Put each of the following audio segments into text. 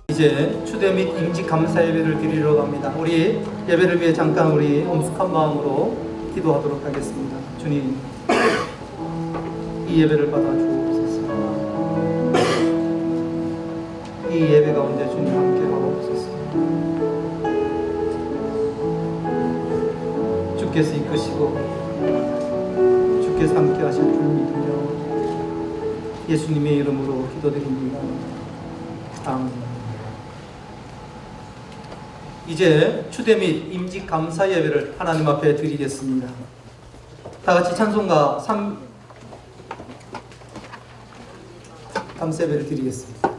이제 추대 및 임직 감사 예배를 드리러 갑니다. 우리 예배를 위해 잠깐 우리 엄숙한 마음으로 기도하도록 하겠습니다. 주님, 이 예배를 받아 주옵소서. 이 예배 가운데 주님 함께 하옵소서. 주께서 이끄시고 주께서 함께 하실 줄 믿으며 예수님의 이름으로 기도드립니다. 아멘. 이제 추대 및 임직 감사 예배를 하나님 앞에 드리겠습니다. 다 같이 찬송가 감사 예배를 드리겠습니다.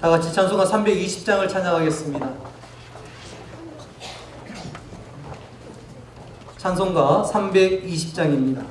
다 같이 찬송가 320장을 찬양하겠습니다. 찬송가 320장입니다.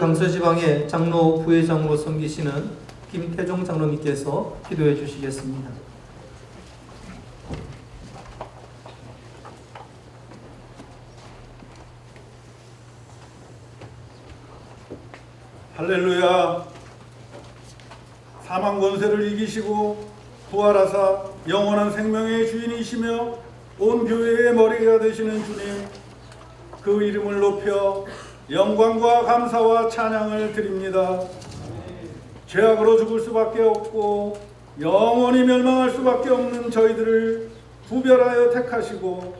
강서지방의 장로 부회장으로 섬기시는 김태종 장로님께서 기도해 주시겠습니다. 할렐루야. 사망 권세를 이기시고 부활하사 영원한 생명의 주인이시며 온 교회의 머리가 되시는 주님, 그 이름을 높여 영광과 감사와 찬양을 드립니다. 죄악으로 죽을 수밖에 없고 영원히 멸망할 수밖에 없는 저희들을 구별하여 택하시고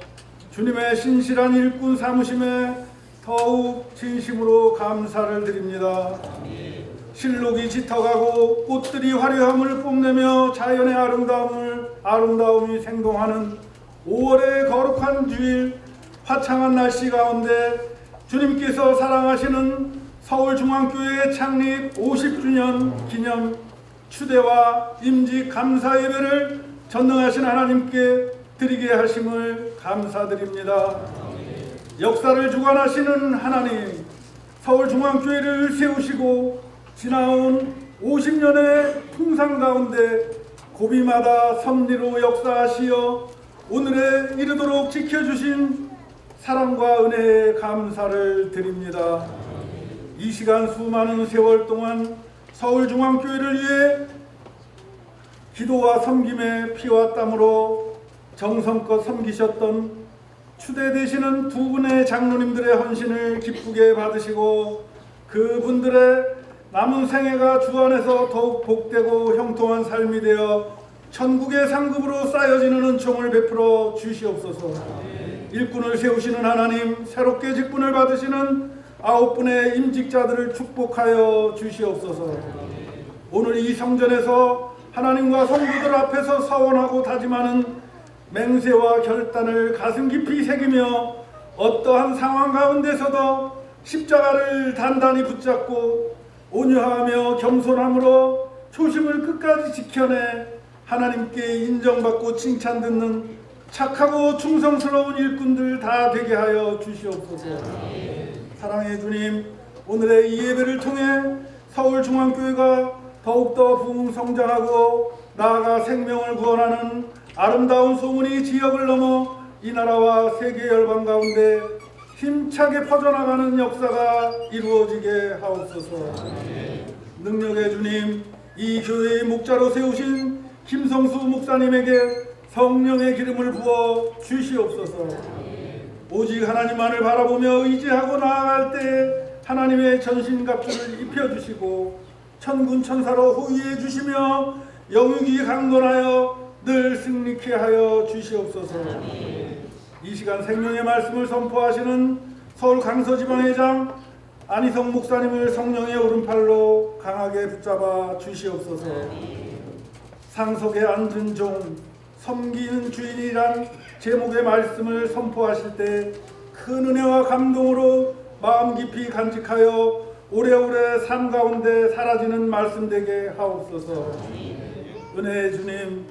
주님의 신실한 일꾼 삼으심에 더욱 진심으로 감사를 드립니다. 실록이 짙어가고 꽃들이 화려함을 뽐내며 자연의 아름다움이 생동하는 5월의 거룩한 주일 화창한 날씨 가운데 주님께서 사랑하시는 서울중앙교회 창립 50주년 기념 추대와 임직 감사 예배를 전능하신 하나님께 드리게 하심을 감사드립니다. 역사를 주관하시는 하나님, 서울중앙교회를 세우시고 지나온 50년의 풍상 가운데 고비마다 섭리로 역사하시어 오늘에 이르도록 지켜주신 사랑과 은혜에 감사를 드립니다. 이 시간 수많은 세월 동안 서울중앙교회를 위해 기도와 섬김에 피와 땀으로 정성껏 섬기셨던 추대 되시는 두 분의 장로님들의 헌신을 기쁘게 받으시고 그분들의 남은 생애가 주 안에서 더욱 복되고 형통한 삶이 되어 천국의 상급으로 쌓여지는 은총을 베풀어 주시옵소서. 일꾼을 세우시는 하나님, 새롭게 직분을 받으시는 9분의 임직자들을 축복하여 주시옵소서. 오늘 이 성전에서 하나님과 성도들 앞에서 서원하고 다짐하는 맹세와 결단을 가슴 깊이 새기며 어떠한 상황 가운데서도 십자가를 단단히 붙잡고 온유하며 겸손함으로 초심을 끝까지 지켜내 하나님께 인정받고 칭찬 듣는 착하고 충성스러운 일꾼들 다 되게 하여 주시옵소서. 사랑의 주님, 오늘의 이 예배를 통해 서울중앙교회가 더욱더 부흥성장하고 나아가 생명을 구원하는 아름다운 소문이 지역을 넘어 이 나라와 세계 열방 가운데 힘차게 퍼져나가는 역사가 이루어지게 하옵소서. 능력의 주님, 이 교회의 목자로 세우신 김성수 목사님에게 성령의 기름을 부어 주시옵소서. 오직 하나님만을 바라보며 의지하고 나아갈 때 하나님의 전신갑주를 입혀주시고 천군 천사로 호위해 주시며 영육이 강건하여 늘 승리케 하여 주시옵소서. 이 시간 생명의 말씀을 선포하시는 서울 강서지방회장 안희성 목사님을 성령의 오른팔로 강하게 붙잡아 주시옵소서. 상석에 앉은 종, 섬기는 주인이란 제목의 말씀을 선포하실 때 큰 은혜와 감동으로 마음 깊이 간직하여 오래오래 삶 가운데 사라지는 말씀 되게 하옵소서. 은혜의 주님,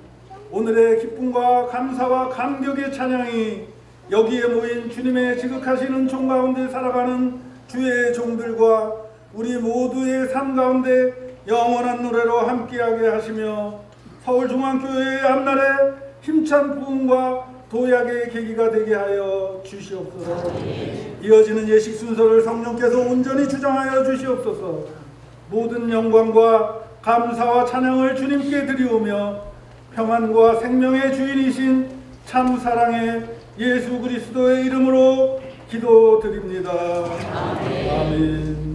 오늘의 기쁨과 감사와 감격의 찬양이 여기에 모인 주님의 지극하시는 종 가운데 살아가는 주의 종들과 우리 모두의 삶 가운데 영원한 노래로 함께하게 하시며 서울중앙교회의 앞날에 힘찬 부흥과 도약의 계기가 되게 하여 주시옵소서. 이어지는 예식 순서를 성령께서 온전히 주장하여 주시옵소서. 모든 영광과 감사와 찬양을 주님께 드리오며 평안과 생명의 주인이신 참 사랑의 예수 그리스도의 이름으로 기도드립니다. 아멘.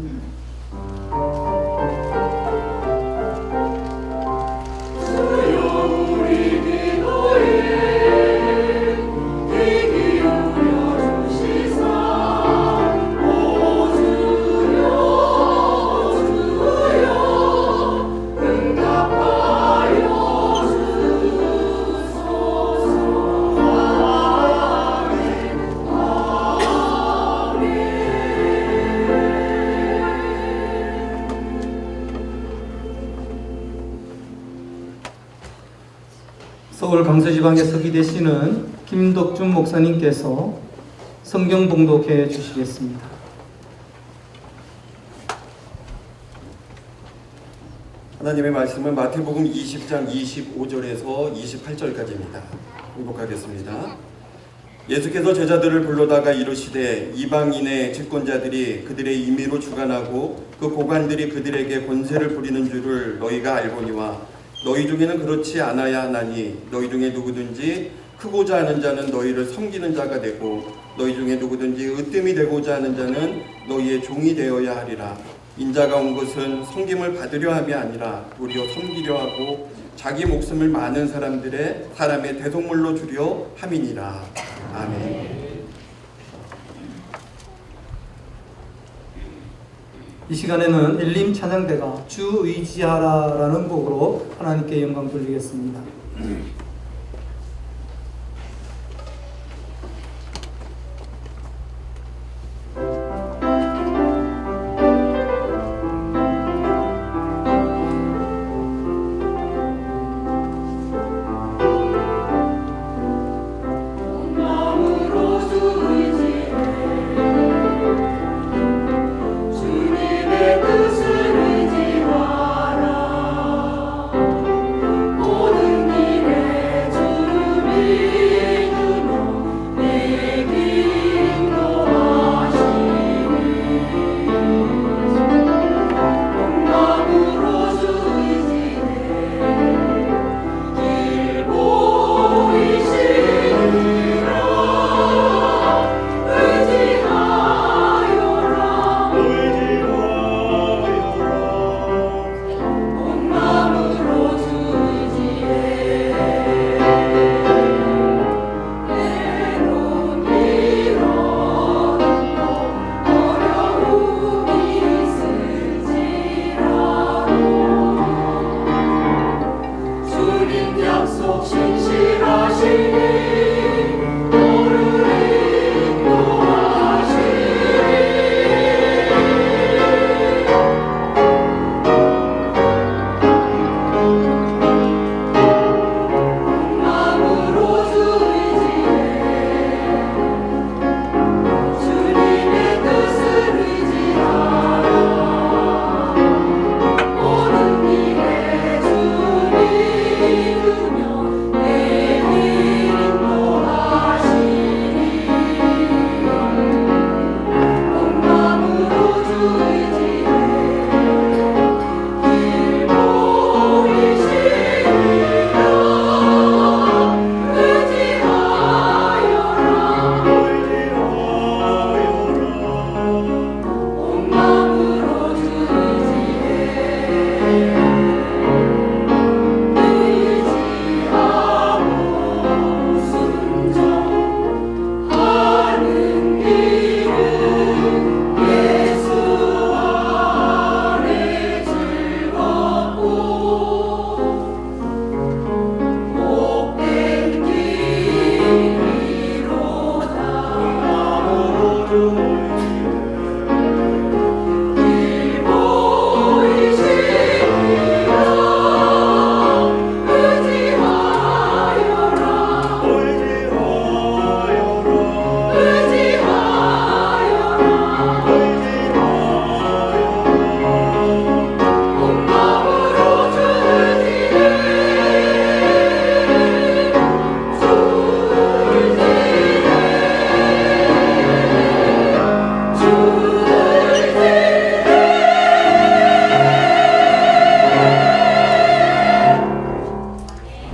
서울 강서지방에 서기 되시는 김덕준 목사님께서 성경 봉독해 주시겠습니다. 하나님의 말씀은 마태복음 20장 25절에서 28절까지입니다. 봉독하겠습니다. 예수께서 제자들을 불러다가 이르시되 이방인의 집권자들이 그들의 임의로 주관하고 그 고관들이 그들에게 권세를 부리는 줄을 너희가 알거니와 너희 중에는 그렇지 않아야 하나니 너희 중에 누구든지 크고자 하는 자는 너희를 섬기는 자가 되고 너희 중에 누구든지 으뜸이 되고자 하는 자는 너희의 종이 되어야 하리라. 인자가 온 것은 섬김을 받으려 함이 아니라 도리어 섬기려 하고 자기 목숨을 많은 사람의 대속물로 주려 함이니라. 아멘. 이 시간에는 엘림 찬양대가 주 의지하라라는 곡으로 하나님께 영광 돌리겠습니다.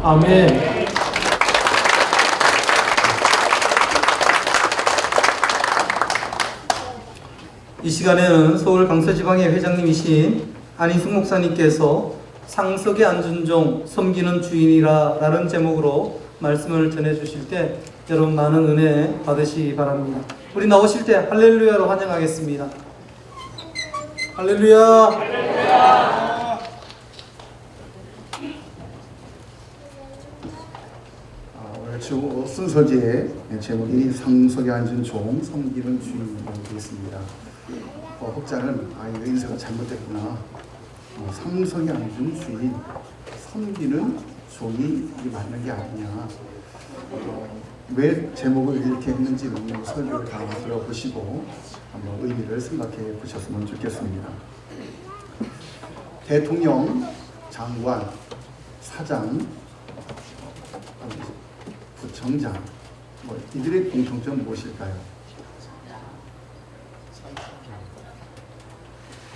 아멘. 이 시간에는 서울 강서지방의 회장님이신 안희숙 목사님께서 상석에 앉은 종 섬기는 주인이라 라는 제목으로 말씀을 전해주실 때 여러분 많은 은혜 받으시기 바랍니다. 우리 나오실 때 할렐루야로 환영하겠습니다. 할렐루야. 오늘 주 순서지의 제목이 상석에 앉은 종 섬기는 주인이라고 되어 있습니다. 혹자는 이거 인쇄가 잘못됐구나. 상석에 앉은 주인, 섬기는 종이 이게 맞는 게 아니냐. 왜 제목을 이렇게 했는지는 설교를 다 들어보시고 한번 의미를 생각해 보셨으면 좋겠습니다. 대통령, 장관, 사장, 부청장, 이들의 공통점은 무엇일까요?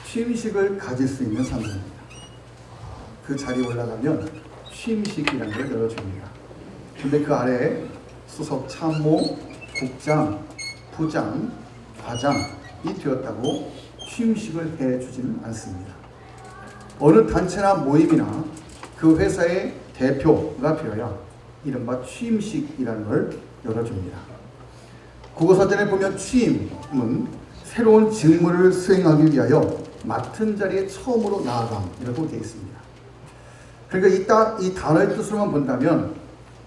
취임식을 가질 수 있는 사람입니다. 그 자리에 올라가면 취임식이라는 걸 열어줍니다. 근데 그 아래에 수석 참모, 국장, 부장, 과장이 되었다고 취임식을 해주지는 않습니다. 어느 단체나 모임이나 그 회사의 대표가 되어야 이른바 취임식이라는 걸 열어줍니다. 국어사전에 보면 취임은 새로운 직무를 수행하기 위하여 맡은 자리에 처음으로 나아감이라고 되어 있습니다. 그러니까 이 단어의 뜻으로만 본다면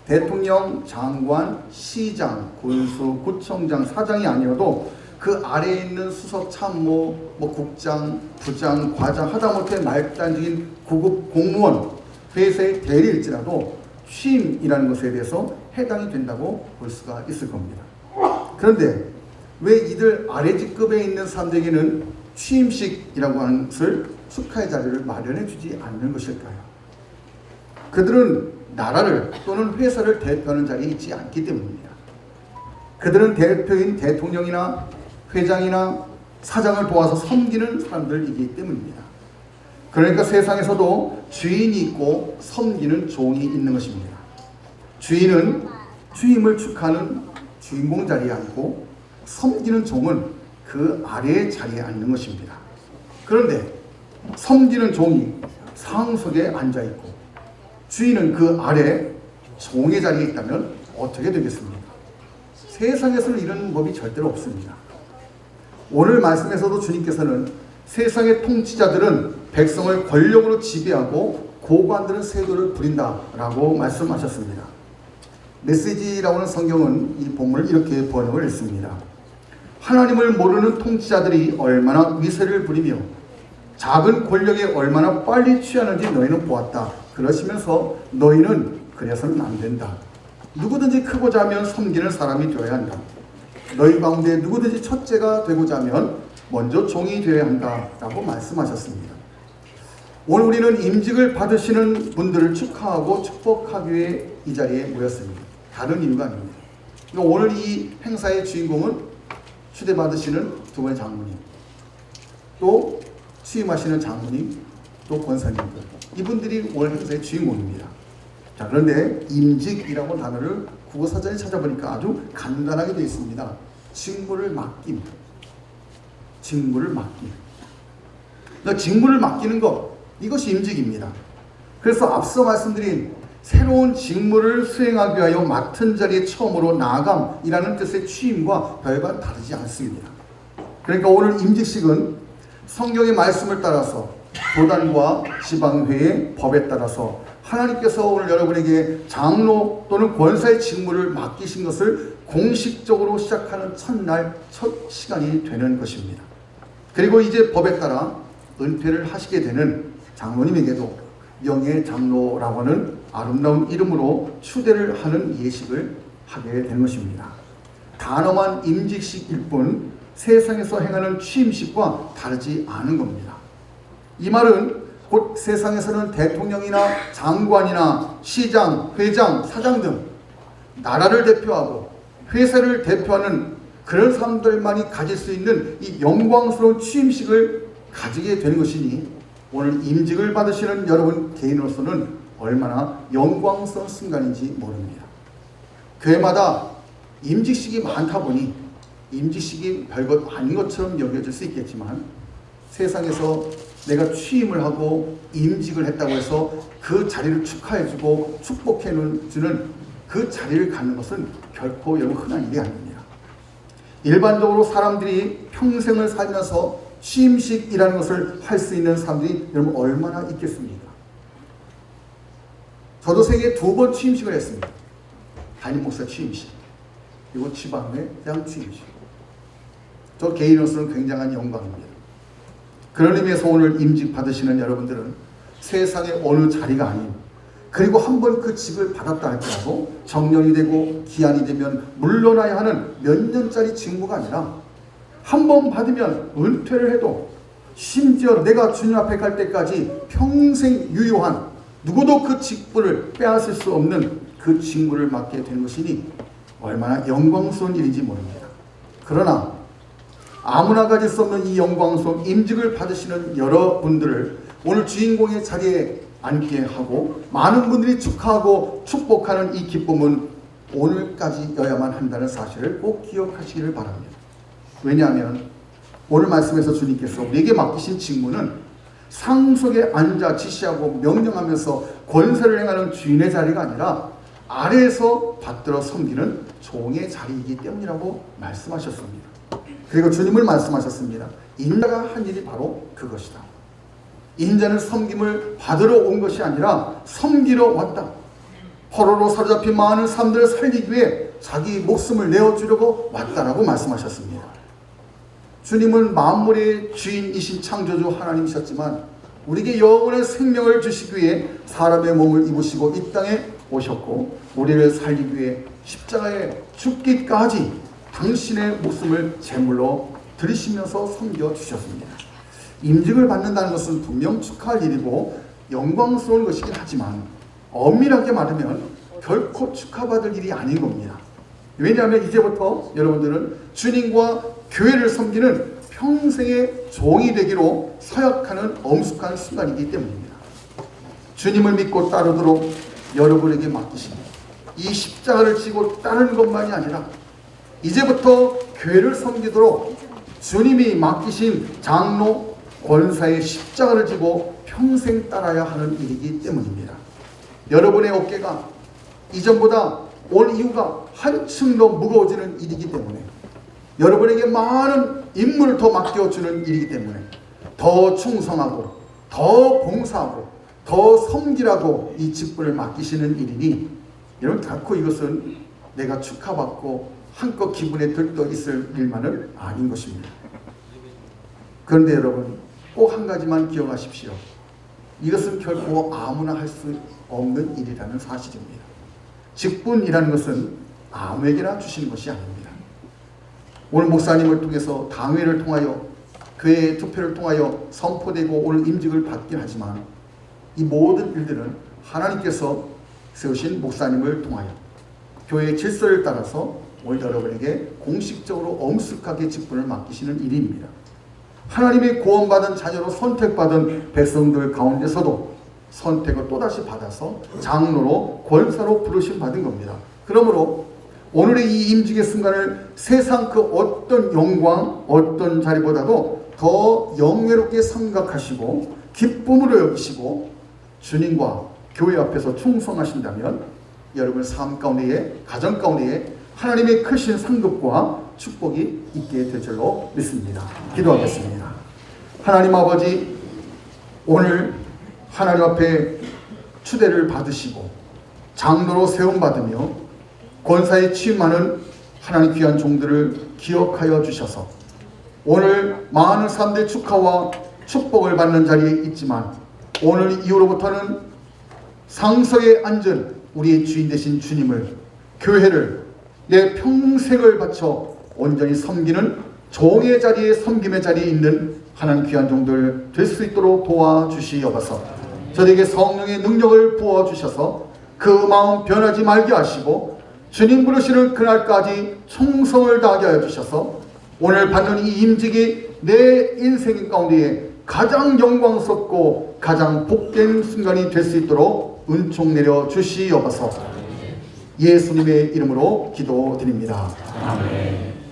대통령, 장관, 시장, 군수, 구청장, 사장이 아니어도 그 아래에 있는 수석 참모, 국장, 부장, 과장, 하다못해 말단적인 고급 공무원, 회사의 대리일지라도 취임이라는 것에 대해서 해당이 된다고 볼 수가 있을 겁니다. 그런데 왜 이들 아래 직급에 있는 사람들에게는 취임식이라고 하는 것을 축하의 자리를 마련해 주지 않는 것일까요? 그들은 나라를 또는 회사를 대표하는 자리에 있지 않기 때문입니다. 그들은 대표인 대통령이나 회장이나 사장을 도와서 섬기는 사람들이기 때문입니다. 그러니까 세상에서도 주인이 있고 섬기는 종이 있는 것입니다. 주인은 취임을 축하하는 주인공 자리에 앉고 섬기는 종은 그 아래의 자리에 앉는 것입니다. 그런데 섬기는 종이 상석에 앉아있고 주인은 그 아래 종의 자리에 있다면 어떻게 되겠습니까? 세상에서는 이런 법이 절대로 없습니다. 오늘 말씀에서도 주님께서는 세상의 통치자들은 백성을 권력으로 지배하고 고관들은 세도를 부린다라고 말씀하셨습니다. 메시지라고 하는 성경은 이 본문을 이렇게 번역을 했습니다. 하나님을 모르는 통치자들이 얼마나 위세를 부리며 작은 권력에 얼마나 빨리 취하는지 너희는 보았다. 그러시면서 너희는 그래서는 안 된다. 누구든지 크고자 하면 섬기는 사람이 되어야 한다. 너희 가운데 누구든지 첫째가 되고자 하면 먼저 종이 되어야 한다 라고 말씀하셨습니다. 오늘 우리는 임직을 받으시는 분들을 축하하고 축복하기 위해 이 자리에 모였습니다. 다른 이유가 아닙니다. 그러니까 오늘 이 행사의 주인공은 추대받으시는 두 분의 장로님, 또 취임하시는 장로님, 또 권사님들, 이분들이 오늘 행사의 주인공입니다. 자, 그런데 임직이라고 단어를 국어사전에 찾아보니까 아주 간단하게 되어 있습니다. 직무를 맡김. 직무를 맡김. 그러니까 직무를 맡기는 것, 이것이 임직입니다. 그래서 앞서 말씀드린 새로운 직무를 수행하기 위하여 맡은 자리에 처음으로 나아감이라는 뜻의 취임과 별반 다르지 않습니다. 그러니까 오늘 임직식은 성경의 말씀을 따라서 교단과 지방회의 법에 따라서 하나님께서 오늘 여러분에게 장로 또는 권사의 직무를 맡기신 것을 공식적으로 시작하는 첫날 첫 시간이 되는 것입니다. 그리고 이제 법에 따라 은퇴를 하시게 되는 장로님에게도 명예장로라고 하는 아름다운 이름으로 추대를 하는 예식을 하게 된 것입니다. 단어만 임직식일 뿐 세상에서 행하는 취임식과 다르지 않은 겁니다. 이 말은 곧 세상에서는 대통령이나 장관이나 시장, 회장, 사장 등 나라를 대표하고 회사를 대표하는 그런 사람들만이 가질 수 있는 이 영광스러운 취임식을 가지게 되는 것이니 오늘 임직을 받으시는 여러분 개인으로서는 얼마나 영광스러운 순간인지 모릅니다. 교회마다 임직식이 많다 보니 임직식이 별것 아닌 것처럼 여겨질 수 있겠지만 세상에서 내가 취임을 하고 임직을 했다고 해서 그 자리를 축하해주고 축복해주는 그 자리를 갖는 것은 결코 여러분 흔한 일이 아닙니다. 일반적으로 사람들이 평생을 살면서 취임식이라는 것을 할 수 있는 사람들이 여러분 얼마나 있겠습니까? 저도 생애 2번 취임식을 했습니다. 담임 목사 취임식, 그리고 지방회장 취임식. 저 개인으로서는 굉장한 영광입니다. 그런 의미에서 오늘 임직 받으시는 여러분들은 세상의 어느 자리가 아닌, 그리고 한번 그 직을 받았다 할지라도 정년이 되고 기한이 되면 물러나야 하는 몇 년짜리 직무가 아니라 한 번 받으면 은퇴를 해도 심지어 내가 주님 앞에 갈 때까지 평생 유효한, 누구도 그 직분을 빼앗을 수 없는 그 직무를 맡게 되는 것이니 얼마나 영광스러운 일인지 모릅니다. 그러나 아무나 가질 수 없는 이 영광스러운 임직을 받으시는 여러분들을 오늘 주인공의 자리에 앉게 하고 많은 분들이 축하하고 축복하는 이 기쁨은 오늘까지여야만 한다는 사실을 꼭 기억하시기를 바랍니다. 왜냐하면 오늘 말씀에서 주님께서 우리에게 맡기신 직무는 상속에 앉아 지시하고 명령하면서 권세를 행하는 주인의 자리가 아니라 아래에서 받들어 섬기는 종의 자리이기 때문이라고 말씀하셨습니다. 그리고 주님은 말씀하셨습니다. 인자가 한 일이 바로 그것이다. 인자는 섬김을 받으러 온 것이 아니라 섬기러 왔다. 포로로 사로잡힌 많은 사람들을 살리기 위해 자기 목숨을 내어주려고 왔다라고 말씀하셨습니다. 주님은 만물의 주인이신 창조주 하나님이셨지만 우리에게 영원한 생명을 주시기 위해 사람의 몸을 입으시고 이 땅에 오셨고 우리를 살리기 위해 십자가에 죽기까지 당신의 목숨을 제물로 드리시면서 섬겨주셨습니다. 임직을 받는다는 것은 분명 축하할 일이고 영광스러운 것이긴 하지만 엄밀하게 말하면 결코 축하받을 일이 아닌 겁니다. 왜냐하면 이제부터 여러분들은 주님과 교회를 섬기는 평생의 종이 되기로 서약하는 엄숙한 순간이기 때문입니다. 주님을 믿고 따르도록 여러분에게 맡기신 이 십자가를 지고 따르는 것만이 아니라 이제부터 교회를 섬기도록 주님이 맡기신 장로, 권사의 십자가를 지고 평생 따라야 하는 일이기 때문입니다. 여러분의 어깨가 이전보다 올 이후가 한층 더 무거워지는 일이기 때문에 여러분에게 많은 임무를 더 맡겨주는 일이기 때문에 더 충성하고 더 봉사하고 더 섬기라고 이 직분을 맡기시는 일이니 여러분 결코 이것은 내가 축하받고 한껏 기분에 들떠 있을 일만은 아닌 것입니다. 그런데 여러분 꼭 한 가지만 기억하십시오. 이것은 결코 아무나 할 수 없는 일이라는 사실입니다. 직분이라는 것은 아무에게나 주시는 것이 아닙니다. 오늘 목사님을 통해서 당회를 통하여 교회의 투표를 통하여 선포되고 오늘 임직을 받긴 하지만 이 모든 일들은 하나님께서 세우신 목사님을 통하여 교회의 질서를 따라서 오늘 여러분에게 공식적으로 엄숙하게 직분을 맡기시는 일입니다. 하나님의 구원받은 자녀로 선택받은 백성들 가운데서도 선택을 또다시 받아서 장로로 권사로 부르심 받은 겁니다. 그러므로 오늘의 이 임직의 순간을 세상 그 어떤 영광, 어떤 자리보다도 더 영예롭게 생각하시고 기쁨으로 여기시고 주님과 교회 앞에서 충성하신다면 여러분 삶 가운데에, 가정 가운데에 하나님의 크신 상급과 축복이 있게 될 줄로 믿습니다. 기도하겠습니다. 하나님 아버지, 오늘 하나님 앞에 추대를 받으시고 장로로 세움받으며 권사에 취임하는 하나님 귀한 종들을 기억하여 주셔서 오늘 많은 사람들의 축하와 축복을 받는 자리에 있지만 오늘 이후로부터는 상서에 앉은 우리의 주인 되신 주님을, 교회를 내 평생을 바쳐 온전히 섬기는 종의 자리에, 섬김의 자리에 있는 하나님 귀한 종들 될 수 있도록 도와주시옵소서. 저에게 성령의 능력을 부어주셔서 그 마음 변하지 말게 하시고 주님 부르시는 그날까지 충성을 다하게 하여 주셔서 오늘 받는 이 임직이 내 인생 가운데에 가장 영광스럽고 가장 복된 순간이 될 수 있도록 은총 내려 주시옵소서. 예수님의 이름으로 기도드립니다. 아멘.